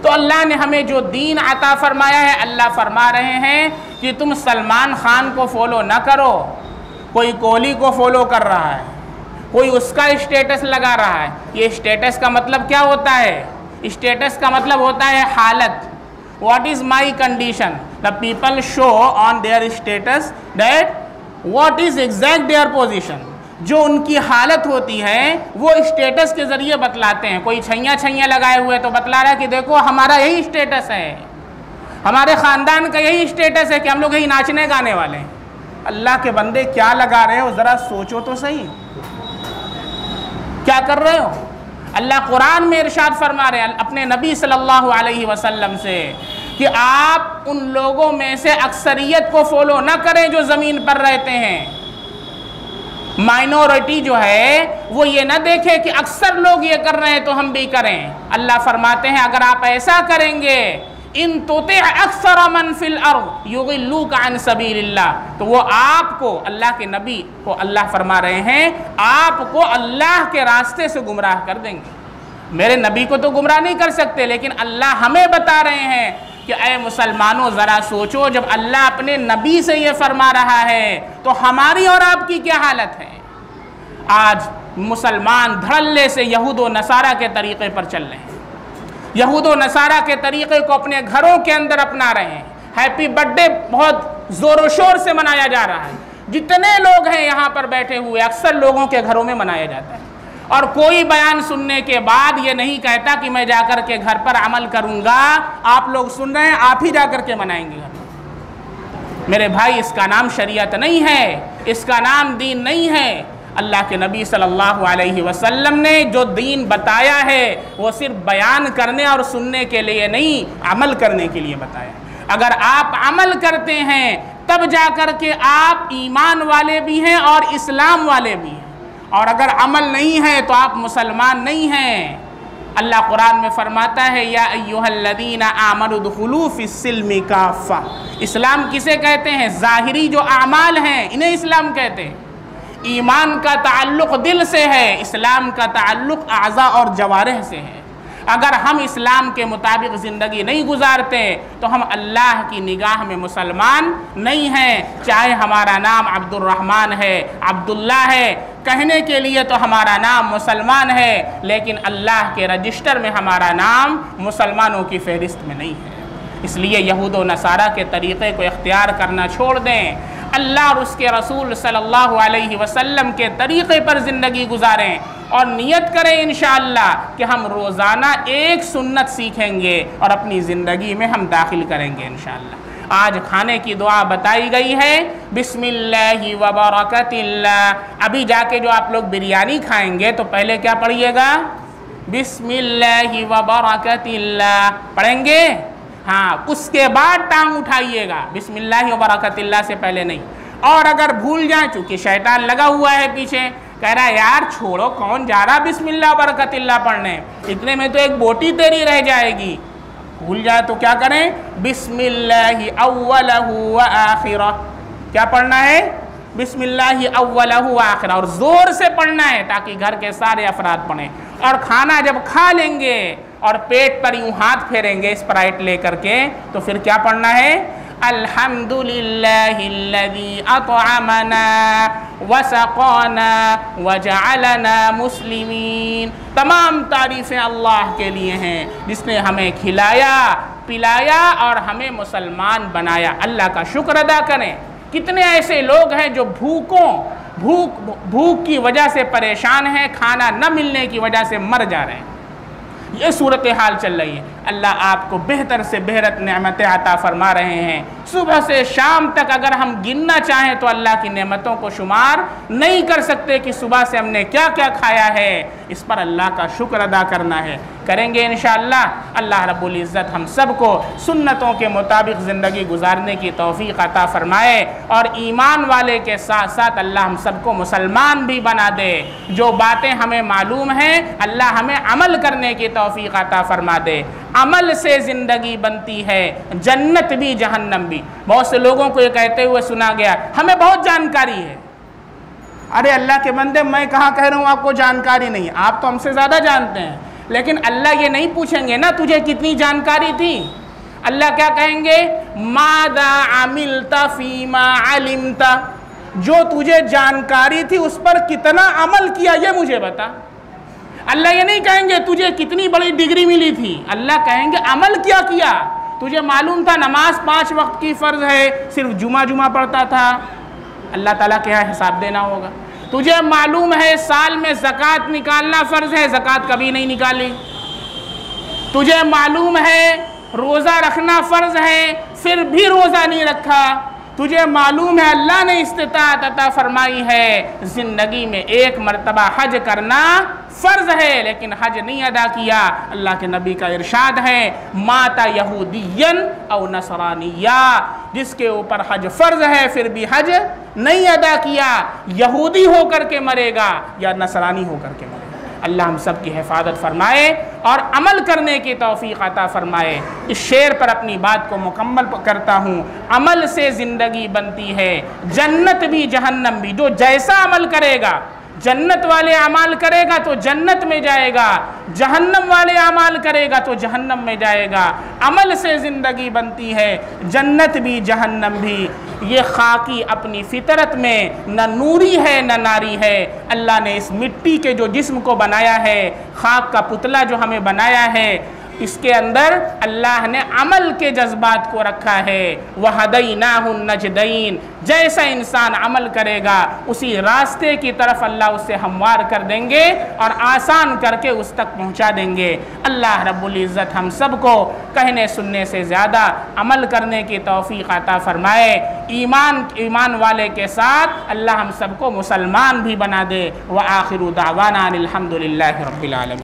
तो अल्लाह ने हमें जो दीन अता फरमाया है, अल्लाह फरमा रहे हैं कि तुम सलमान खान को फॉलो ना करो। कोई कोहली को फॉलो कर रहा है, कोई उसका स्टेटस लगा रहा है। ये स्टेटस का मतलब क्या होता है? स्टेटस का मतलब होता है हालत। What is my condition? The people show on their status that what is exact their position. जो उनकी हालत होती है वो स्टेटस के जरिए बतलाते हैं। कोई छैया लगाए हुए तो बतला रहा है कि देखो हमारा यही स्टेटस है, हमारे ख़ानदान का यही स्टेटस है कि हम लोग यही नाचने गाने वाले हैं। अल्लाह के बंदे क्या लगा रहे हो, ज़रा सोचो तो सही, क्या कर रहे हो? अल्लाह कुरान में इरशाद फरमा रहे हैं अपने नबी सल्लल्लाहु अलैहि वसल्लम से कि आप उन लोगों में से अक्सरियत को फॉलो न करें जो ज़मीन पर रहते हैं। माइनॉरिटी जो है वो ये ना देखे कि अक्सर लोग ये कर रहे हैं तो हम भी करें। अल्लाह फरमाते हैं अगर आप ऐसा करेंगे, इन तोते अक्सर मन फिल अर्द युगिल्लूका अन सबीलिल्लाह, तो वो आपको, अल्लाह के नबी को अल्लाह फरमा रहे हैं, आपको अल्लाह के रास्ते से गुमराह कर देंगे। मेरे नबी को तो गुमराह नहीं कर सकते, लेकिन अल्लाह हमें बता रहे हैं कि ऐ मुसलमानों ज़रा सोचो, जब अल्लाह अपने नबी से ये फरमा रहा है तो हमारी और आपकी क्या हालत है? आज मुसलमान धड़ल्ले से यहूद व नसारा के तरीक़े पर चल रहे हैं, यहूद व नसारा के तरीक़े को अपने घरों के अंदर अपना रहे हैं। हैप्पी बर्थडे बहुत ज़ोरों शोर से मनाया जा रहा है। जितने लोग हैं यहाँ पर बैठे हुए अक्सर लोगों के घरों में मनाया जाता है, और कोई बयान सुनने के बाद ये नहीं कहता कि मैं जाकर के घर पर अमल करूँगा। आप लोग सुन रहे हैं, आप ही जाकर के मनाएंगे घर। मेरे भाई, इसका नाम शरीयत नहीं है, इसका नाम दीन नहीं है। अल्लाह के नबी सल्लल्लाहु अलैहि वसल्लम ने जो दीन बताया है वो सिर्फ बयान करने और सुनने के लिए नहीं, अमल करने के लिए बताया। अगर आप अमल करते हैं तब जा कर के आप ईमान वाले भी हैं और इस्लाम वाले भी हैं, और अगर अमल नहीं है तो आप मुसलमान नहीं हैं। अल्लाह कुरान में फरमाता है या अय्युहल्लज़ीना आमनु दुखुलू फिस्सिल्मि काफ़ा। इस्लाम किसे कहते हैं? ज़ाहिरी जो आमाल हैं इन्हें इस्लाम कहते हैं। ईमान का ताल्लुक़ दिल से है, इस्लाम का ताल्लुक़ आज़ा और जवारिह से है। अगर हम इस्लाम के मुताबिक ज़िंदगी नहीं गुजारते तो हम अल्लाह की निगाह में मुसलमान नहीं हैं। चाहे हमारा नाम अब्दुर्रहमान है, अब्दुल्ला है, कहने के लिए तो हमारा नाम मुसलमान है, लेकिन अल्लाह के रजिस्टर में हमारा नाम मुसलमानों की फहरिस्त में नहीं है। इसलिए यहूद व नसारा के तरीक़े को इख्तियार करना छोड़ दें, अल्लाह और उसके रसूल सल्लल्लाहु अलैहि वसल्लम के तरीक़े पर ज़िंदगी गुजारें और नियत करें इंशाअल्लाह कि हम रोज़ाना एक सुन्नत सीखेंगे और अपनी ज़िंदगी में हम दाखिल करेंगे इंशाअल्लाह। आज खाने की दुआ बताई गई है, बिस्मिल्लाहि व बरकतिल्लाह। अभी जाके जो आप लोग बिरयानी खाएंगे तो पहले क्या पढ़िएगा? बिस्मिल्लाहि व बरकतिल्लाह पढ़ेंगे। हाँ, उसके बाद टांग उठाइएगा, बिस्मिल्लाहि व बरकतिल्लाह से पहले नहीं। और अगर भूल जाए, चूँकि शैतान लगा हुआ है पीछे, कह रहा है यार छोड़ो, कौन जा रहा बिस्मिल्लाह बरकतिल्लाह पढ़ने, इतने में तो एक बोटी तेरी रह जाएगी। भूल जाए तो क्या करें? बिस्मिल्लाहि अव्वलहु व आखिरह। क्या पढ़ना है? बिस्मिल्लाहि अव्वलहु व आखिरह, और ज़ोर से पढ़ना है ताकि घर के सारे अफराद पढ़ें। और खाना जब खा लेंगे और पेट पर यूँ हाथ फेरेंगे स्प्राइट लेकर के, तो फिर क्या पढ़ना है? अल्हम्दुलिल्लाहिल्लज़ी अतअमना वसक़ाना वजअलना मुस्लिमीन। तमाम तारीफ़ें अल्लाह के लिए हैं जिसने हमें खिलाया पिलाया और हमें मुसलमान बनाया। अल्लाह का शुक्र अदा करें। कितने ऐसे लोग हैं जो भूख की वजह से परेशान हैं, खाना न मिलने की वजह से मर जा रहे हैं। ये सूरत हाल चल रही है। अल्लाह आपको बेहतर से बेहतर नेमतें अता फरमा रहे हैं। सुबह से शाम तक अगर हम गिनना चाहें तो अल्लाह की नेमतों को शुमार नहीं कर सकते कि सुबह से हमने क्या क्या खाया है। इस पर अल्लाह का शुक्र अदा करना है, करेंगे इंशाअल्लाह। अल्लाह रब्बुल इज़्ज़त हम सब को सुन्नतों के मुताबिक ज़िंदगी गुजारने की तौफ़ीक़ अता फ़रमाए और ईमान वाले के साथ साथ अल्लाह हम सबको मुसलमान भी बना दे। जो बातें हमें मालूम हैं अल्लाह हमें अमल करने की तौफ़ीक़ अता फ़रमा दे। अमल से ज़िंदगी बनती है, जन्नत भी जहन्नम भी। बहुत से लोगों को ये कहते हुए सुना गया, हमें बहुत जानकारी है। अरे अल्लाह के बंदे, मैं कहाँ कह रहा हूँ आपको जानकारी नहीं, आप तो हमसे ज़्यादा जानते हैं। लेकिन अल्लाह ये नहीं पूछेंगे ना तुझे कितनी जानकारी थी। अल्लाह क्या कहेंगे, मादा अमिलता फीमा अलिमता, जो तुझे जानकारी थी उस पर कितना अमल किया ये मुझे बता। अल्लाह ये नहीं कहेंगे तुझे कितनी बड़ी डिग्री मिली थी, अल्लाह कहेंगे अमल क्या किया। तुझे मालूम था नमाज 5 वक्त की फ़र्ज है, सिर्फ जुमा पढ़ता था, अल्लाह ताला के यहाँ हिसाब देना होगा। तुझे मालूम है साल में ज़कात निकालना फ़र्ज है, ज़कात कभी नहीं निकाली। तुझे मालूम है रोज़ा रखना फ़र्ज है, फिर भी रोज़ा नहीं रखा। तुझे मालूम है अल्लाह ने इस्तिताअत अता फरमाई है, ज़िंदगी में 1 मरतबा हज करना फ़र्ज है, लेकिन हज नहीं अदा किया। अल्लाह के नबी का इरशाद है, माता यहूदियन और नसरानिया, जिसके ऊपर हज फ़र्ज है फिर भी हज नहीं अदा किया, यहूदी होकर के मरेगा या नसरानी होकर के मरेगा। अल्लाह हम सब की हिफाजत फरमाए और अमल करने की तौफीक अता फरमाए। इस शेर पर अपनी बात को मुकम्मल करता हूँ। अमल से ज़िंदगी बनती है, जन्नत भी जहन्नम भी। जो जैसा अमल करेगा, जन्नत वाले अमाल करेगा तो जन्नत में जाएगा, जहन्नम वाले अमाल करेगा तो जहन्नम में जाएगा। अमल से ज़िंदगी बनती है, जन्नत भी जहन्नम भी। ये खाकी अपनी फितरत में न नूरी है न नारी है। अल्लाह ने इस मिट्टी के जो जिस्म को बनाया है, खाक का पुतला जो हमें बनाया है, इसके अंदर अल्लाह ने अमल के जज्बात को रखा है। वह हदैनाहु नजदैन, जैसा इंसान अमल करेगा उसी रास्ते की तरफ अल्लाह उससे हमवार कर देंगे और आसान करके उस तक पहुंचा देंगे। अल्लाह रब्बुल इज़्ज़त हम सब को कहने सुनने से ज़्यादा अमल करने की तौफीक अता फरमाए। ईमान वाले के साथ अल्लाह हम सबको मुसलमान भी बना दे। व आखिरु दावाना अनिल हम्दुलिल्लाहि रब्बिल आलमीन।